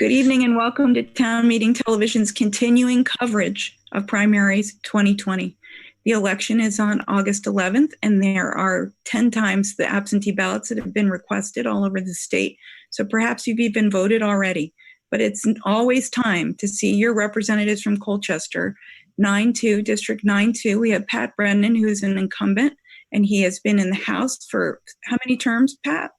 Good evening and welcome to Town Meeting Television's continuing coverage of primaries 2020. The election is on August 11th, and there are 10 times the absentee ballots that have been requested all over the state. So perhaps you've even voted already, but it's always time to see your representatives from Colchester. 9-2, District 9-2, we have Pat Brennan, who's an incumbent, and he has been in the House for how many terms, Pat?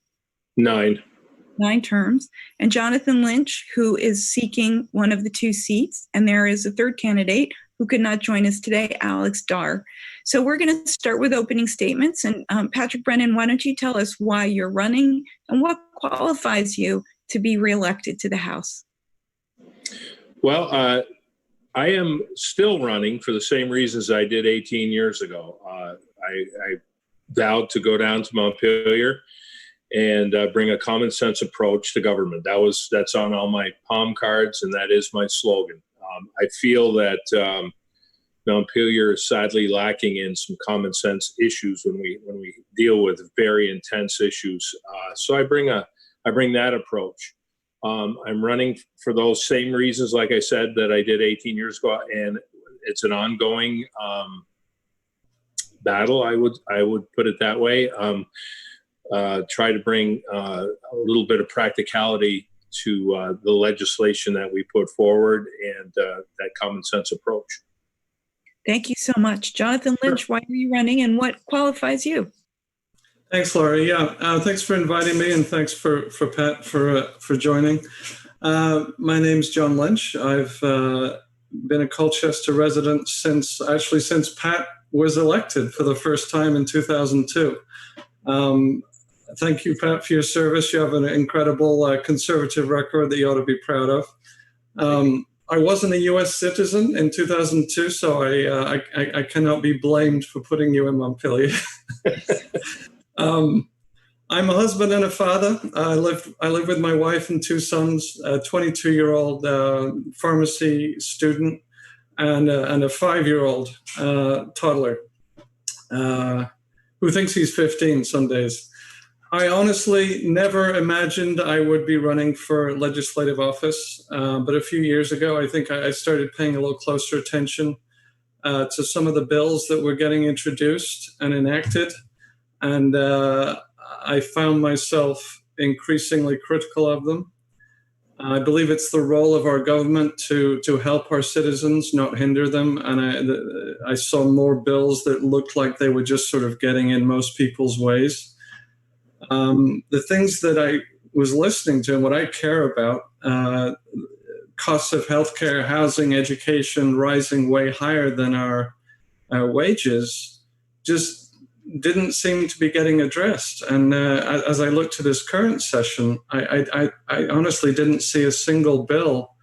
9 terms, and Jonathan Lynch, who is seeking one of the two seats. And there is a third candidate who could not join us today, Alex Darr. So we're going to start with opening statements. And Patrick Brennan, why don't you tell us why you're running and what qualifies you to be reelected to the House? Well, I am still running for the same reasons I did 18 years ago. I vowed to go down to Montpelier and bring a common sense approach to government. That's on all my palm cards, and that is my slogan. I feel that Montpelier is sadly lacking in some common sense issues when we deal with very intense issues. So I bring that approach. I'm running for those same reasons, like I said, that I did 18 years ago, and it's an ongoing battle. I would put it that way. Try to bring a little bit of practicality to the legislation that we put forward and that common sense approach. Thank you so much. Jonathan Lynch, Why are you running and what qualifies you? Thanks, Laurie. Yeah, thanks for inviting me, and thanks for Pat for joining. My name's John Lynch. I've been a Colchester resident since Pat was elected for the first time in 2002. Thank you, Pat, for your service. You have an incredible conservative record that you ought to be proud of. I wasn't a U.S. citizen in 2002, so I cannot be blamed for putting you in Montpelier. I'm a husband and a father. I live with my wife and two sons, a 22-year-old pharmacy student and a 5-year-old toddler who thinks he's 15 some days. I honestly never imagined I would be running for legislative office, but a few years ago, I think I started paying a little closer attention to some of the bills that were getting introduced and enacted, and I found myself increasingly critical of them. I believe it's the role of our government to help our citizens, not hinder them, and I saw more bills that looked like they were just sort of getting in most people's ways. The things that I was listening to and what I care about, costs of healthcare, housing, education, rising way higher than our wages, just didn't seem to be getting addressed. And as I looked to this current session, I honestly didn't see a single bill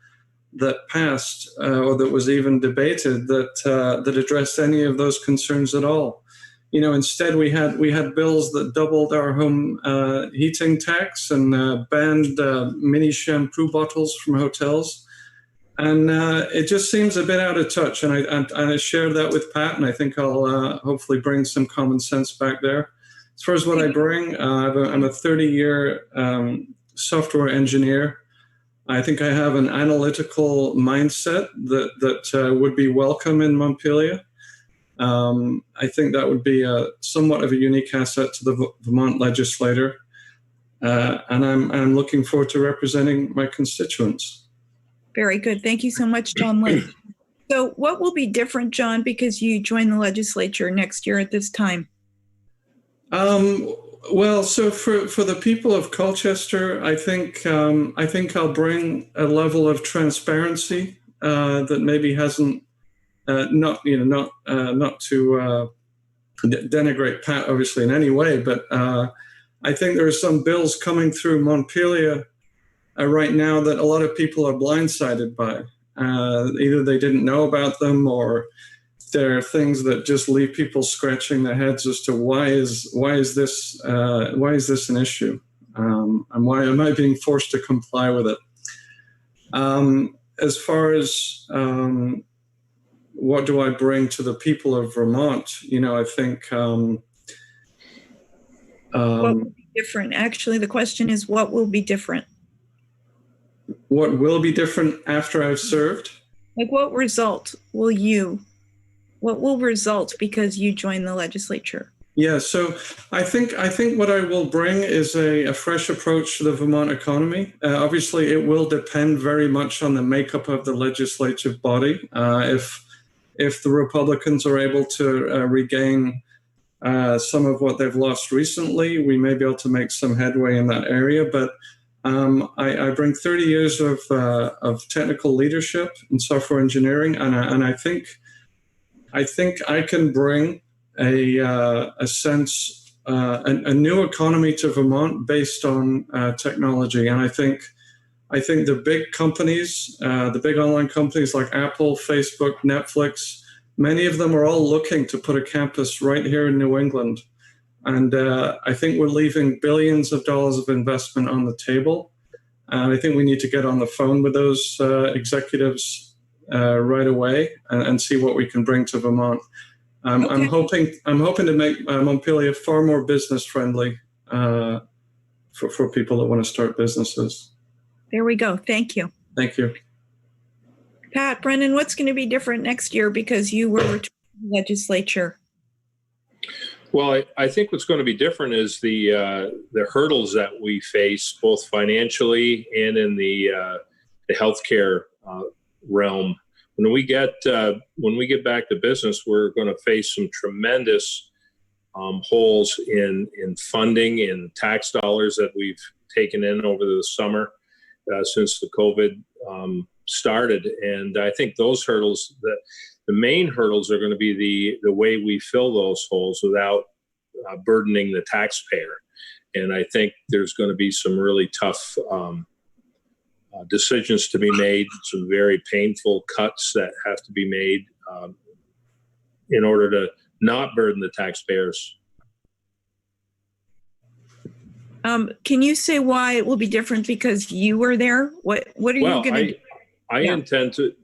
that passed or that was even debated that addressed any of those concerns at all. You know, instead we had bills that doubled our home heating tax and banned mini shampoo bottles from hotels, and it just seems a bit out of touch. And I shared that with Pat, and I think I'll hopefully bring some common sense back there. As far as what I bring, I'm a 30-year software engineer. I think I have an analytical mindset that would be welcome in Montpelier. I think that would be somewhat of a unique asset to the Vermont legislature, and I'm looking forward to representing my constituents. Very good. Thank you so much, John Lynch. So what will be different, John, because you join the legislature next year at this time? Well, so for the people of Colchester, I think I'll bring a level of transparency that maybe hasn't. Not to denigrate Pat, obviously, in any way, but I think there are some bills coming through Montpelier right now that a lot of people are blindsided by. Either they didn't know about them, or there are things that just leave people scratching their heads as to why is this an issue, and why am I being forced to comply with it? As far as what do I bring to the people of Vermont? You know, I think what will be different? Actually, the question is, what will be different? What will be different after I've served? Like what will result because you join the legislature? Yeah, so I think what I will bring is a fresh approach to the Vermont economy. Obviously, it will depend very much on the makeup of the legislative body. If the Republicans are able to regain some of what they've lost recently, we may be able to make some headway in that area. But I bring 30 years of technical leadership in software engineering, and I think I can bring a sense, a new economy to Vermont based on technology. And I think the big companies, the big online companies like Apple, Facebook, Netflix, many of them are all looking to put a campus right here in New England. And I think we're leaving billions of dollars of investment on the table. And I think we need to get on the phone with those executives right away and see what we can bring to Vermont. Okay. I'm hoping to make Montpelier far more business friendly for people that want to start businesses. There we go. Thank you. Thank you. Pat, Brennan, what's going to be different next year because you were returned to the legislature? Well, I think what's going to be different is the hurdles that we face, both financially and in the healthcare realm. When we get back to business, we're going to face some tremendous holes in funding, in tax dollars that we've taken in over the summer since the COVID started. And I think those hurdles, the main hurdles are going to be the way we fill those holes without burdening the taxpayer. And I think there's going to be some really tough decisions to be made, some very painful cuts that have to be made in order to not burden the taxpayers. Can you say why it will be different because you were there? What are you going to do? I intend to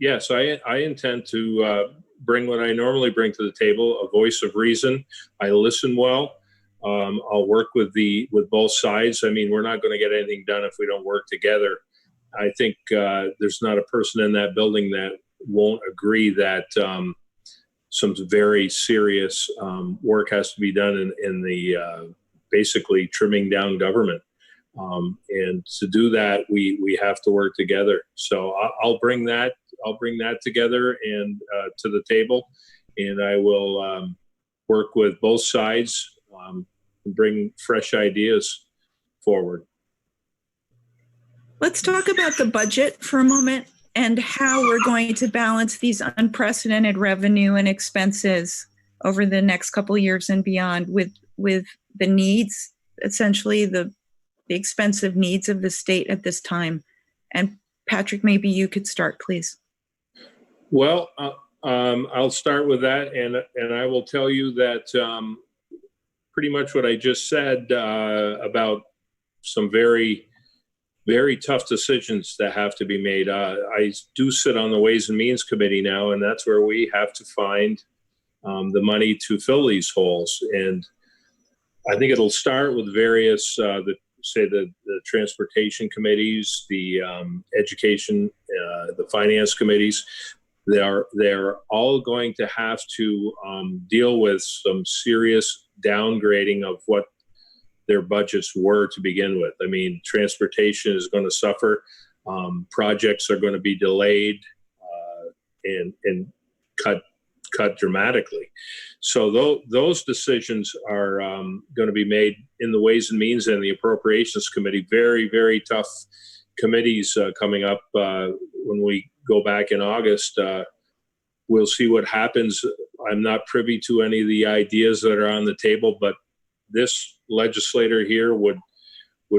bring what I normally bring to the table, a voice of reason. I listen well. I'll work with both sides. I mean, we're not going to get anything done if we don't work together. I think there's not a person in that building that won't agree that some very serious work has to be done in the basically trimming down government. And to do that, we have to work together. So I'll bring that together and to the table, and I will work with both sides and bring fresh ideas forward. Let's talk about the budget for a moment and how we're going to balance these unprecedented revenue and expenses over the next couple of years and beyond with the needs, essentially the expensive needs of the state at this time. And Patrick, maybe you could start, please. Well, I'll start with that, and I will tell you that pretty much what I just said about some very, very tough decisions that have to be made. I do sit on the Ways and Means Committee now, and that's where we have to find the money to fill these holes. And I think it'll start with various, the transportation committees, the education, the finance committees. They're all going to have to deal with some serious downgrading of what their budgets were to begin with. I mean, transportation is going to suffer. Projects are going to be delayed and cut dramatically. So those decisions are going to be made in the Ways and Means and the Appropriations Committee. Very, very tough committees coming up when we go back in August. We'll see what happens. I'm not privy to any of the ideas that are on the table, but this legislator here would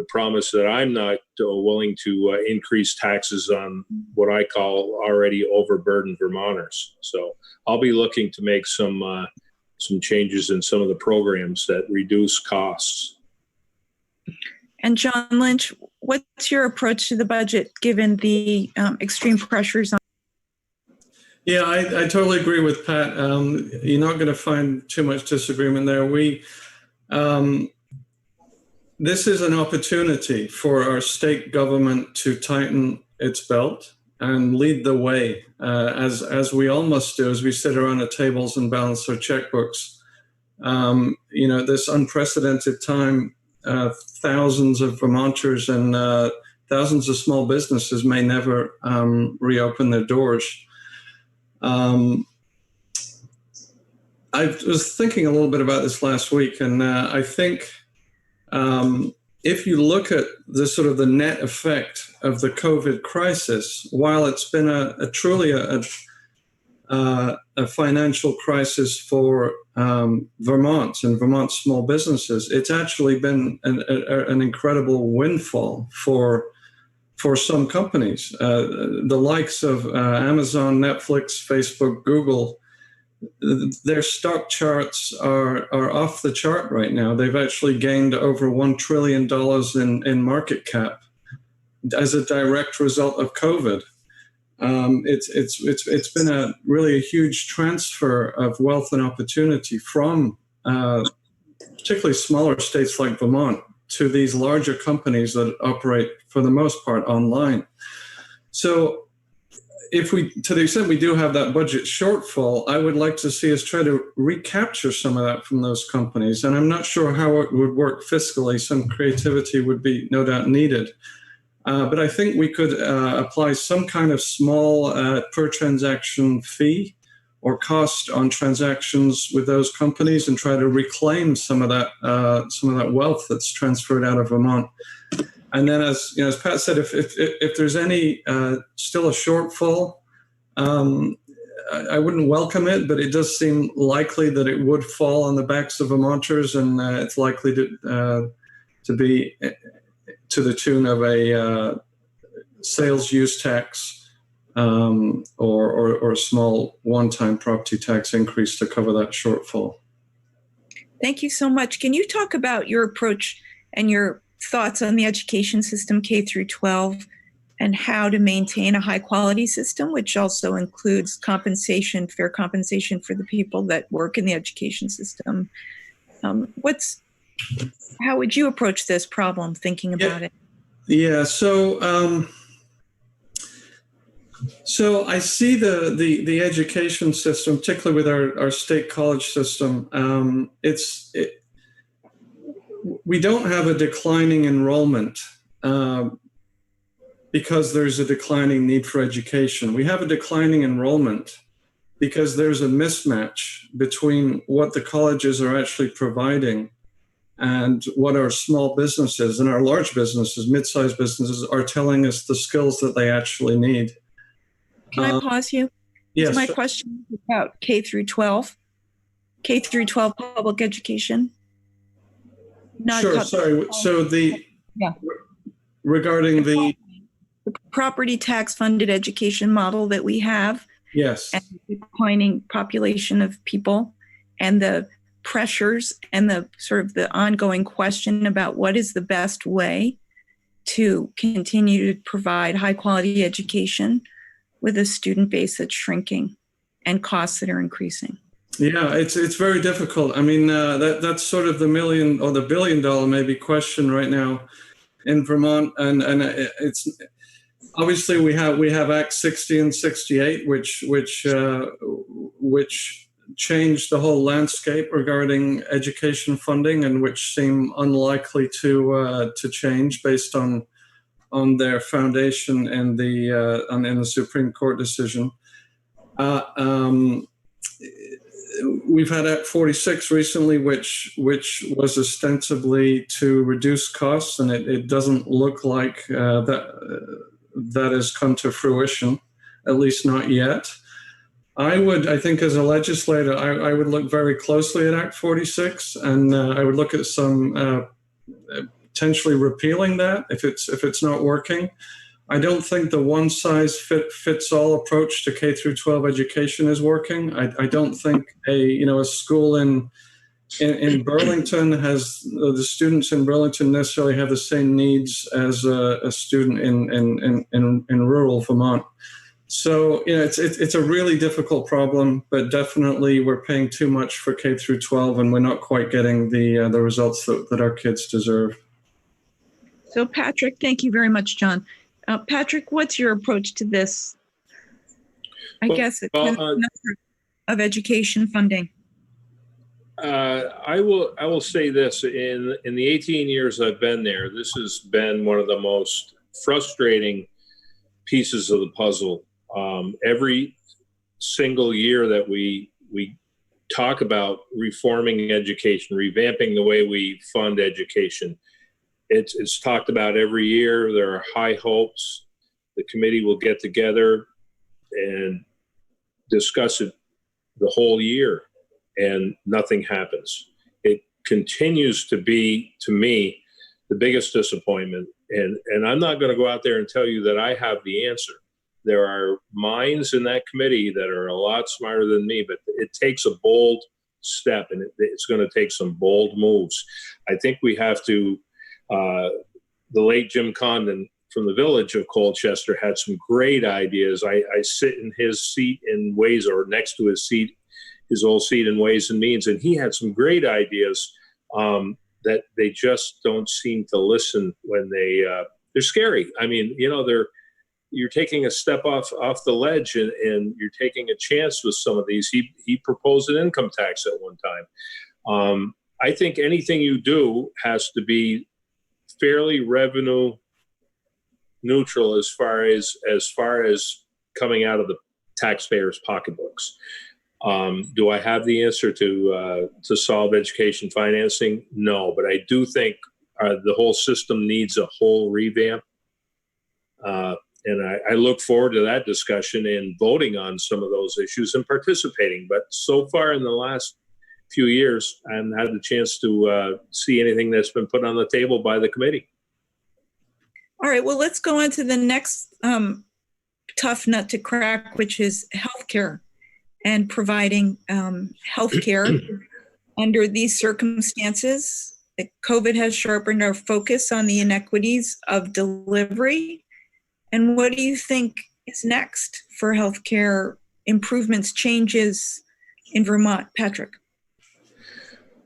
promise that I'm not willing to increase taxes on what I call already overburdened Vermonters. So I'll be looking to make some changes in some of the programs that reduce costs. And John Lynch, what's your approach to the budget given the extreme pressures on? Yeah, I totally agree with Pat. You're not going to find too much disagreement there. This is an opportunity for our state government to tighten its belt and lead the way, as we all must do as we sit around our tables and balance our checkbooks. This unprecedented time, thousands of Vermonters and thousands of small businesses may never reopen their doors. I was thinking a little bit about this last week, and I think if you look at the sort of the net effect of the COVID crisis, while it's been a truly financial crisis for Vermont and Vermont small businesses, it's actually been an incredible windfall for some companies. The likes of Amazon, Netflix, Facebook, Google, their stock charts are off the chart right now. They've actually gained over $1 trillion in market cap as a direct result of COVID. It's been a really huge transfer of wealth and opportunity from particularly smaller states like Vermont to these larger companies that operate for the most part online. So to the extent we do have that budget shortfall, I would like to see us try to recapture some of that from those companies. And I'm not sure how it would work fiscally. Some creativity would be no doubt needed. But I think we could apply some kind of small per transaction fee or cost on transactions with those companies and try to reclaim some of that wealth that's transferred out of Vermont. And then, as Pat said, if there's any still a shortfall, I wouldn't welcome it, but it does seem likely that it would fall on the backs of Vermonters, and it's likely to be to the tune of a sales use tax or a small one-time property tax increase to cover that shortfall. Thank you so much. Can you talk about your approach and your thoughts on the education system K through 12 and how to maintain a high quality system, which also includes compensation, fair compensation for the people that work in the education system? How would you approach this problem, thinking about it? Yeah, so I see the education system, particularly with our state college system. We don't have a declining enrollment because there's a declining need for education. We have a declining enrollment because there's a mismatch between what the colleges are actually providing and what our small businesses and our large businesses, mid-sized businesses, are telling us the skills that they actually need. Can I pause you? Yes. So my question is about K through 12 public education. Sure. Sorry. So regarding the property tax funded education model that we have, yes, and the declining population of people, and the pressures and the sort of the ongoing question about what is the best way to continue to provide high quality education with a student base that's shrinking and costs that are increasing. Yeah, it's very difficult. I mean, that's sort of the million or the $1 billion maybe question right now in Vermont, and it's obviously we have Act 60 and 68, which changed the whole landscape regarding education funding, and which seem unlikely to change based on their foundation and in the Supreme Court decision. We've had Act 46 recently, which was ostensibly to reduce costs, and it doesn't look like that has come to fruition, at least not yet. I think as a legislator, I would look very closely at Act 46, and I would look at some potentially repealing that if it's not working. I don't think the one size fits all approach to K through 12 education is working. I don't think a school in Burlington has the students in Burlington necessarily have the same needs as a student in rural Vermont. So it's a really difficult problem, but definitely we're paying too much for K through 12, and we're not quite getting the results that our kids deserve. So Patrick, thank you very much, John. Patrick, what's your approach to this? I guess it's of education funding. I will say this: in the 18 years I've been there, this has been one of the most frustrating pieces of the puzzle. Every single year that we talk about reforming education, revamping the way we fund education, it's talked about every year. There are high hopes. The committee will get together and discuss it the whole year, and nothing happens. It continues to be, to me, the biggest disappointment. And I'm not going to go out there and tell you that I have the answer. There are minds in that committee that are a lot smarter than me, but it takes a bold step, and it's going to take some bold moves. I think we have to, the late Jim Condon from the village of Colchester had some great ideas. I sit in his seat in Ways, or next to his seat, his old seat in Ways and Means, and he had some great ideas that they just don't seem to listen when they're scary. I mean, you're taking a step off the ledge, and you're taking a chance with some of these. He proposed an income tax at one time. I think anything you do has to be fairly revenue neutral as far as coming out of the taxpayers' pocketbooks. Do I have the answer to solve education financing? No, but I do think the whole system needs a whole revamp. And I look forward to that discussion and voting on some of those issues and participating. But so far in the last few years, I haven't had the chance to see anything that's been put on the table by the committee. All right, well, let's go on to the next tough nut to crack, which is healthcare and providing healthcare under these circumstances. COVID has sharpened our focus on the inequities of delivery. And what do you think is next for healthcare improvements, changes in Vermont? Patrick?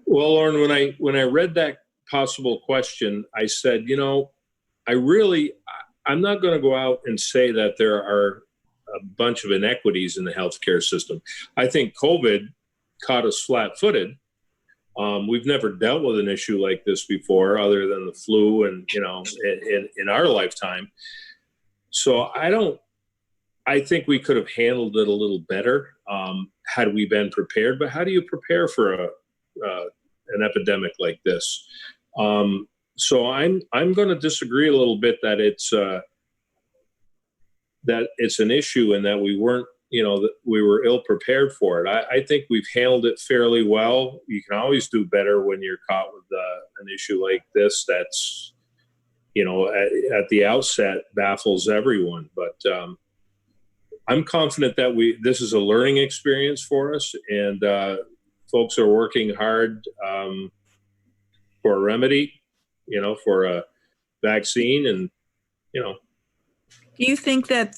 Well, Lauren, when I read that possible question, I said, I'm not going to go out and say that there are a bunch of inequities in the healthcare system. I think COVID caught us flat-footed. We've never dealt with an issue like this before, other than the flu, and in our lifetime. So I think we could have handled it a little better had we been prepared. But how do you prepare for an epidemic like this? So I'm going to disagree a little bit that it's an issue and that we weren't, that we were ill prepared for it. I think we've handled it fairly well. You can always do better when you're caught with an issue like this that's, at the outset baffles everyone. But I'm confident that this is a learning experience for us, and folks are working hard for a remedy, for a vaccine, and Do you think that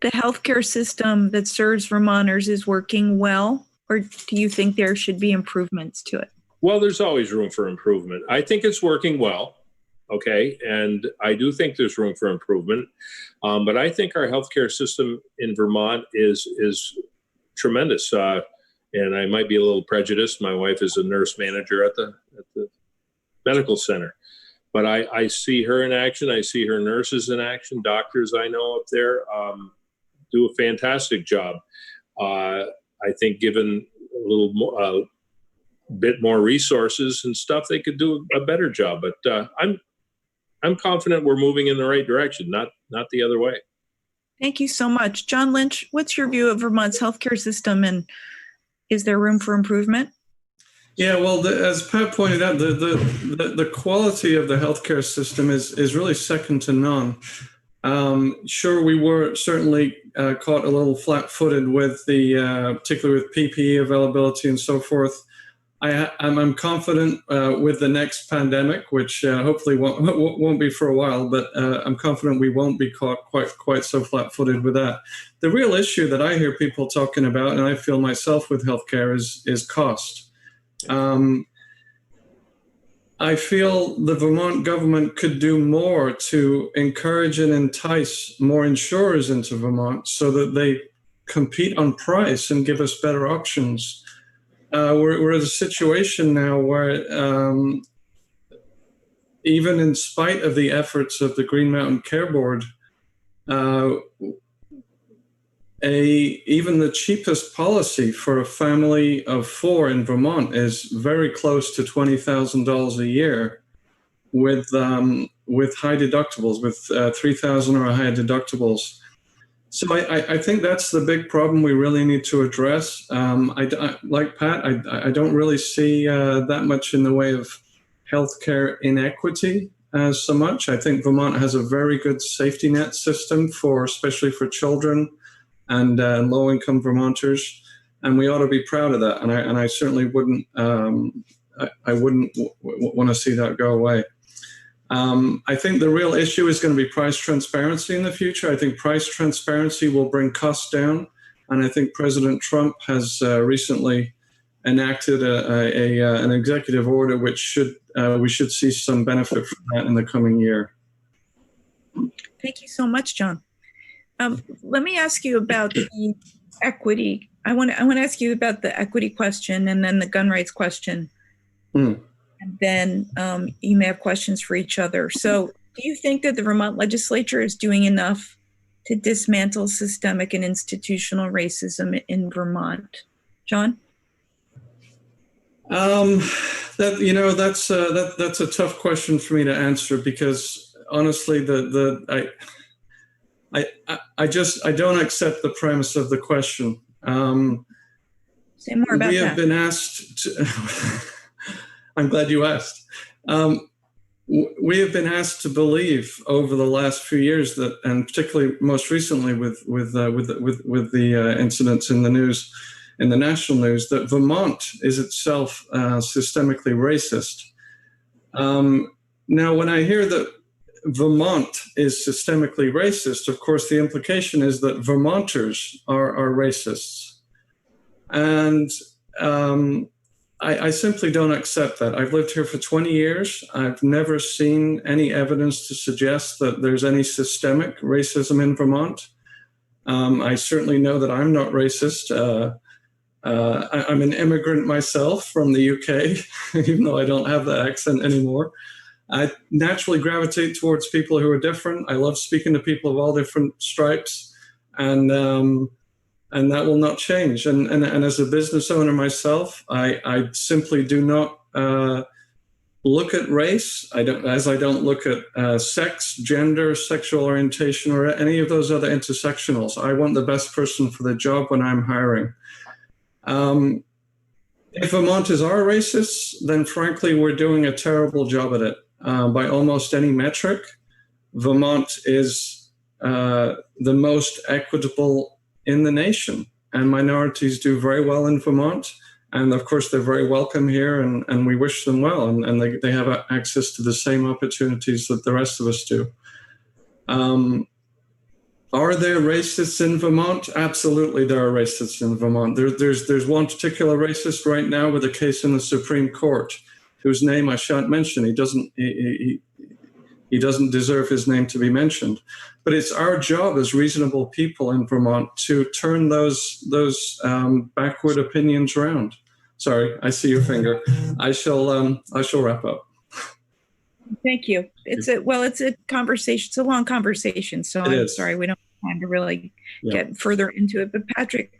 the healthcare system that serves Vermonters is working well, or do you think there should be improvements to it? Well, there's always room for improvement. I think it's working well. Okay. And I do think there's room for improvement. But I think our healthcare system in Vermont is tremendous. And I might be a little prejudiced. My wife is a nurse manager at the medical center. But I see her in action. I see her nurses in action. Doctors I know up there do a fantastic job. I think given a little more, bit more resources and stuff, they could do a better job. But I'm confident we're moving in the right direction, not the other way. Thank you so much. John Lynch, what's your view of Vermont's healthcare system, and is there room for improvement? Yeah, well, as Pat pointed out, the quality of the healthcare system is really second to none. Sure, we were certainly caught a little flat-footed with particularly with PPE availability and so forth. I'm confident with the next pandemic, which hopefully won't be for a while, but I'm confident we won't be caught quite so flat-footed with that. The real issue that I hear people talking about, and I feel myself with healthcare, is cost. I feel the Vermont government could do more to encourage and entice more insurers into Vermont so that they compete on price and give us better options. We're in a situation now where even in spite of the efforts of the Green Mountain Care Board, even the cheapest policy for a family of 4 in Vermont is very close to $20,000 a year with high deductibles, with 3,000 or higher deductibles. So I think that's the big problem we really need to address. Like Pat, I don't really see that much in the way of healthcare inequity so much. I think Vermont has a very good safety net system especially for children and low-income Vermonters, and we ought to be proud of that. And I certainly wouldn't want to see that go away. I think the real issue is going to be price transparency in the future. I think price transparency will bring costs down, and I think President Trump has recently enacted an executive order which we should see some benefit from that in the coming year. Thank you so much, John. Let me ask you about the equity. I want to ask you about the equity question and then the gun rights question. And then you may have questions for each other. So do you think that the Vermont legislature is doing enough to dismantle systemic and institutional racism in Vermont? John? That's a tough question for me to answer because honestly, I don't accept the premise of the question. Say more about that. We have been asked to, I'm glad you asked. We have been asked to believe over the last few years that, and particularly most recently with the incidents in the news, in the national news, that Vermont is itself systemically racist. Now, when I hear that Vermont is systemically racist, of course, the implication is that Vermonters are racists. And I simply don't accept that. I've lived here for 20 years. I've never seen any evidence to suggest that there's any systemic racism in Vermont. I certainly know that I'm not racist. I'm an immigrant myself from the UK, even though I don't have that accent anymore. I naturally gravitate towards people who are different. I love speaking to people of all different stripes, and that will not change. And as a business owner myself, I simply do not look at race. I don't look at sex, gender, sexual orientation, or any of those other intersectionals. I want the best person for the job when I'm hiring. If Vermonters are racists, then frankly, we're doing a terrible job at it. By almost any metric, Vermont is the most equitable in the nation, and minorities do very well in Vermont. And of course, they're very welcome here, and we wish them well, and they have access to the same opportunities that the rest of us do. Are there racists in Vermont? Absolutely, there are racists in Vermont. There's one particular racist right now with a case in the Supreme Court, whose name I shan't mention. He doesn't deserve his name to be mentioned. But it's our job as reasonable people in Vermont to turn those backward opinions around. Sorry, I see your finger. I shall wrap up. Thank you. It's a conversation. It's a long conversation, so I'm sorry we don't have time to really get further into it. But Patrick,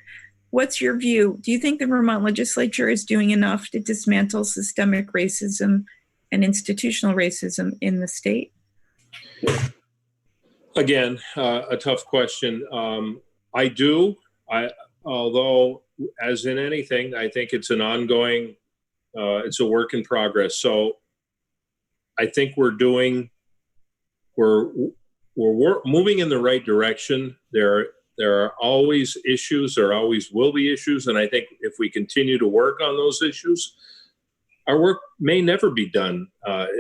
what's your view? Do you think the Vermont legislature is doing enough to dismantle systemic racism and institutional racism in the state? Again, a tough question. I do. Although, as in anything, I think it's an ongoing, it's a work in progress. So I think we're moving in the right direction. There are always issues, there always will be issues, and I think if we continue to work on those issues, our work may never be done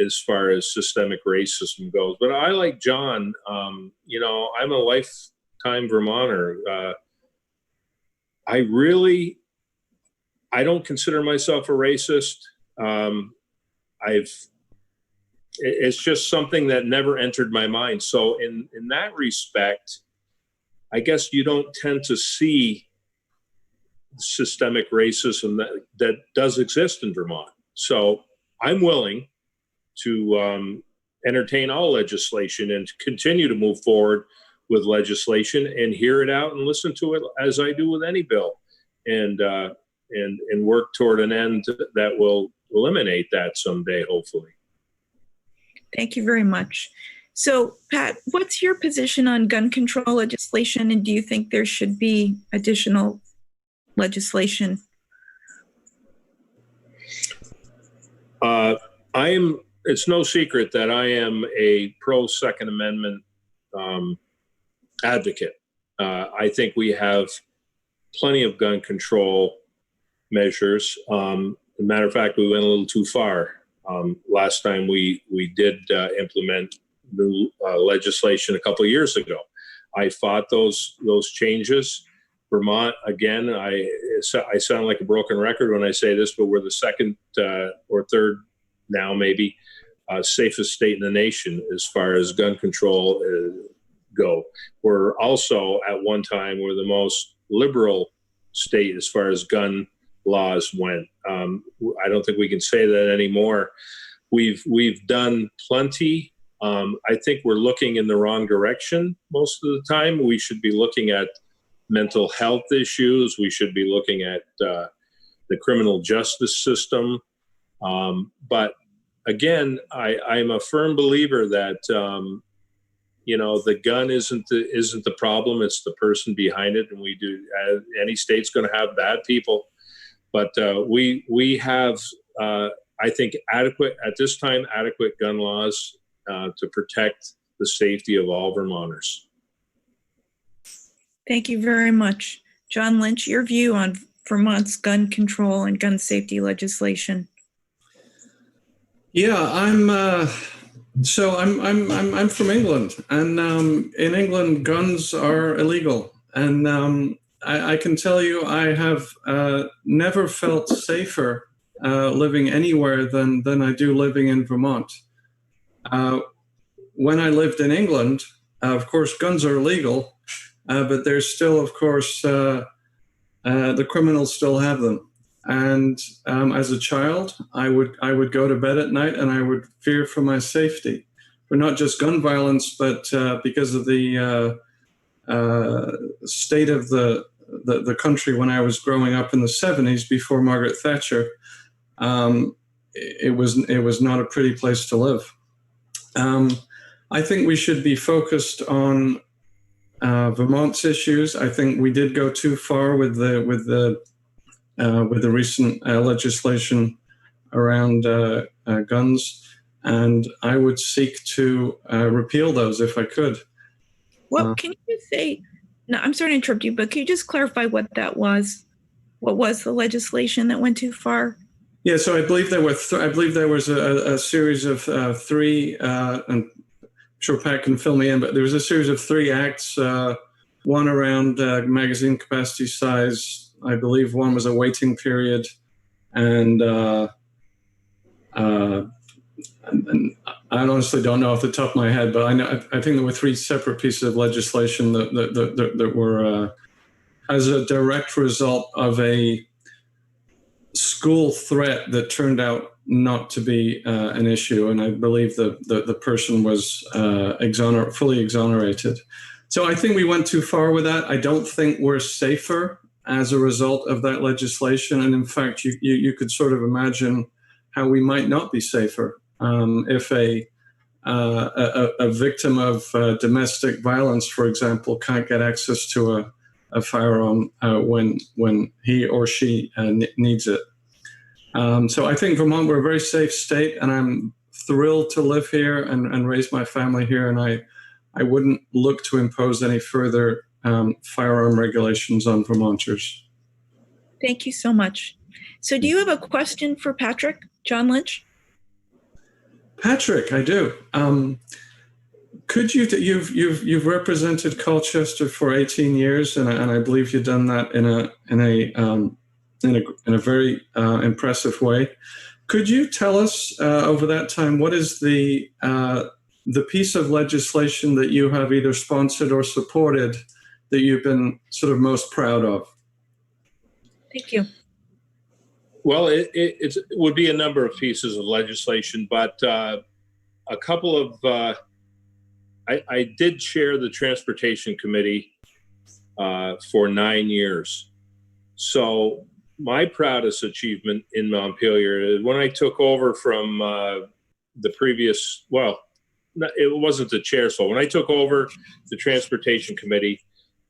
as far as systemic racism goes. But I, like John, I'm a lifetime Vermonter. I don't consider myself a racist. it's just something that never entered my mind. So in that respect, I guess you don't tend to see systemic racism that does exist in Vermont. So I'm willing to entertain all legislation and continue to move forward with legislation and hear it out and listen to it as I do with any bill, and work toward an end that will eliminate that someday, hopefully. Thank you very much. So, Pat, what's your position on gun control legislation, and do you think there should be additional legislation? It's no secret that I am a pro Second Amendment advocate. I think we have plenty of gun control measures. As a matter of fact, we went a little too far. Last time we did implement new legislation a couple of years ago. I fought those changes. Vermont, again, I sound like a broken record when I say this, but we're the second or third now, maybe, safest state in the nation as far as gun control go. We're also, at one time, we're the most liberal state as far as gun laws went. I don't think we can say that anymore. We've done plenty. I think we're looking in the wrong direction most of the time. We should be looking at mental health issues. We should be looking at the criminal justice system. But again, I'm a firm believer that the gun isn't the problem. It's the person behind it, and we do. Any state's going to have bad people, but we have, I think, adequate gun laws to protect the safety of all Vermonters. Thank you very much. John Lynch, your view on Vermont's gun control and gun safety legislation. Yeah, I'm from England, and in England, guns are illegal. And I can tell you, I have never felt safer living anywhere than I do living in Vermont. When I lived in England, of course, guns are illegal, but there's still, of course, the criminals still have them. And as a child, I would go to bed at night and I would fear for my safety, for not just gun violence, but because of the state of the country when I was growing up in the 70s before Margaret Thatcher. It was not a pretty place to live. I think we should be focused on Vermont's issues. I think we did go too far with the recent legislation around guns, and I would seek to repeal those if I could. Well, can you just say, no, I'm sorry to interrupt you, but can you just clarify what that was? What was the legislation that went too far? Yeah, so I believe there was a series of three, and I'm sure Pat can fill me in, but there was a series of 3 acts, one around magazine capacity size. I believe one was a waiting period, and I honestly don't know off the top of my head, but I think there were 3 separate pieces of legislation that were as a direct result of a school threat that turned out not to be an issue, and I believe the person was fully exonerated. So I think we went too far with that. I don't think we're safer as a result of that legislation, and in fact, you could sort of imagine how we might not be safer if a victim of domestic violence, for example, can't get access to a firearm when he or she needs it. So I think Vermont, we're a very safe state, and I'm thrilled to live here and raise my family here, and I wouldn't look to impose any further firearm regulations on Vermonters. Thank you so much. So do you have a question for Patrick, John Lynch? Patrick, I do. Could you've represented Colchester for 18 years, and I believe you've done that in a very impressive way. Could you tell us over that time, what is the piece of legislation that you have either sponsored or supported that you've been sort of most proud of? Thank you. Well, it would be a number of pieces of legislation, but a couple of, I did chair the Transportation Committee for 9 years. So my proudest achievement in Montpelier is when I took over from the previous, well, it wasn't the chair, so when I took over the Transportation Committee,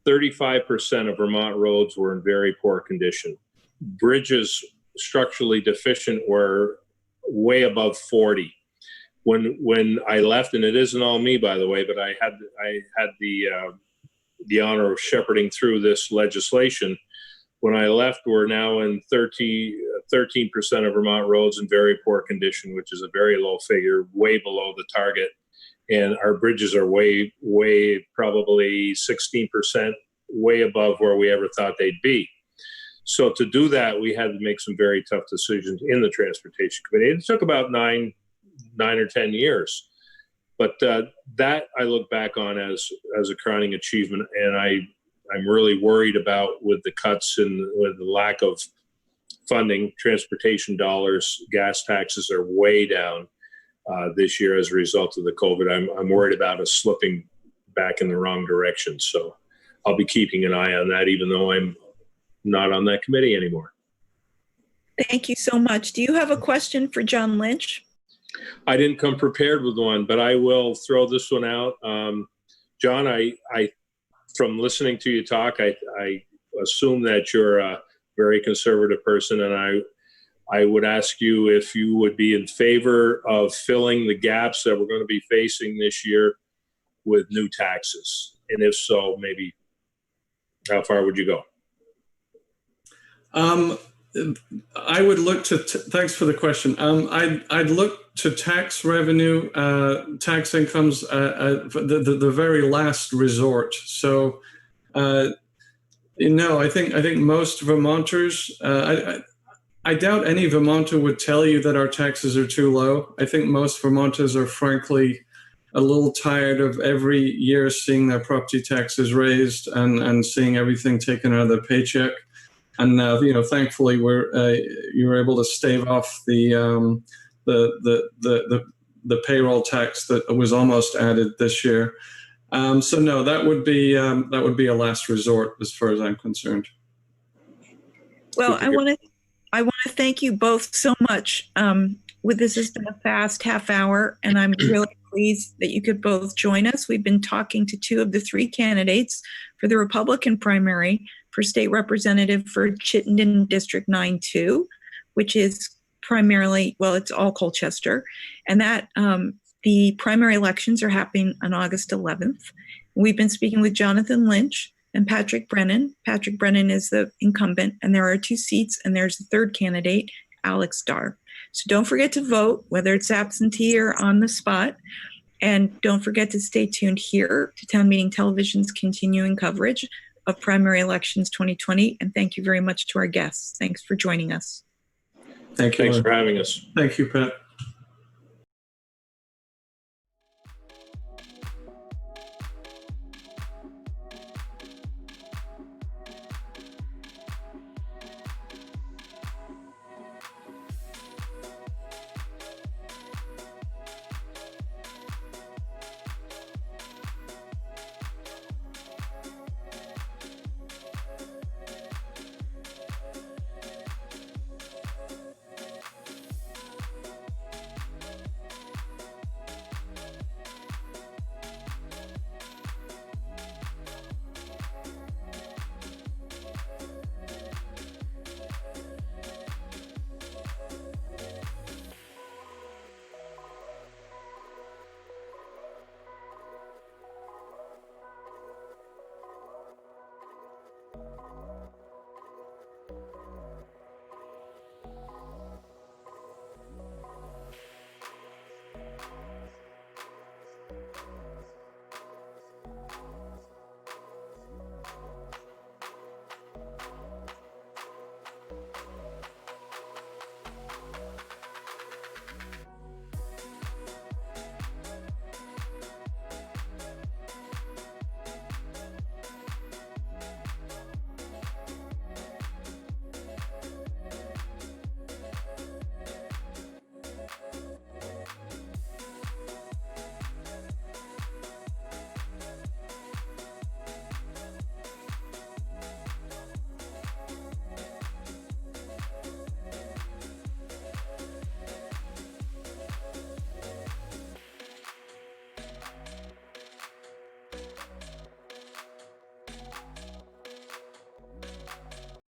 35% of Vermont roads were in very poor condition. Bridges structurally deficient were way above 40. When I left, and it isn't all me, by the way, but I had the honor of shepherding through this legislation. When I left, we're now in 13% of Vermont roads in very poor condition, which is a very low figure, way below the target. And our bridges are way, probably 16%, way above where we ever thought they'd be. So to do that, we had to make some very tough decisions in the Transportation Committee. It took about nine or 10 years. But that I look back on as a crowning achievement. And I'm really worried about with the cuts and with the lack of funding, transportation dollars, gas taxes are way down this year as a result of the COVID. I'm worried about us slipping back in the wrong direction. So I'll be keeping an eye on that, even though I'm not on that committee anymore. Thank you so much. Do you have a question for John Lynch? I didn't come prepared with one, but I will throw this one out. John, I from listening to you talk, I assume that you're a very conservative person, and I would ask you if you would be in favor of filling the gaps that we're going to be facing this year with new taxes. And if so, maybe how far would you go? I would look to, thanks for the question. I'd look to tax revenue, tax incomes, the very last resort. So, I think most Vermonters, I doubt any Vermonter would tell you that our taxes are too low. I think most Vermonters are frankly a little tired of every year seeing their property taxes raised and seeing everything taken out of their paycheck. And thankfully, you were able to stave off the payroll tax that was almost added this year. So no, that would be a last resort as far as I'm concerned. Well, I want to thank you both so much. This has been a fast half hour, and I'm really pleased that you could both join us. We've been talking to two of the three candidates for the Republican primary for state representative for Chittenden District 9-2, which is primarily, well, it's all Colchester, and that the primary elections are happening on August 11th. We've been speaking with Jonathan Lynch and Patrick Brennan. Patrick Brennan is the incumbent, and there are 2 seats, and there's the third candidate, Alex Darr. So don't forget to vote, whether it's absentee or on the spot. And don't forget to stay tuned here to Town Meeting Television's continuing coverage of primary elections 2020. And thank you very much to our guests. Thanks for joining us. Thank you. Thanks for having us. Thank you, Pat.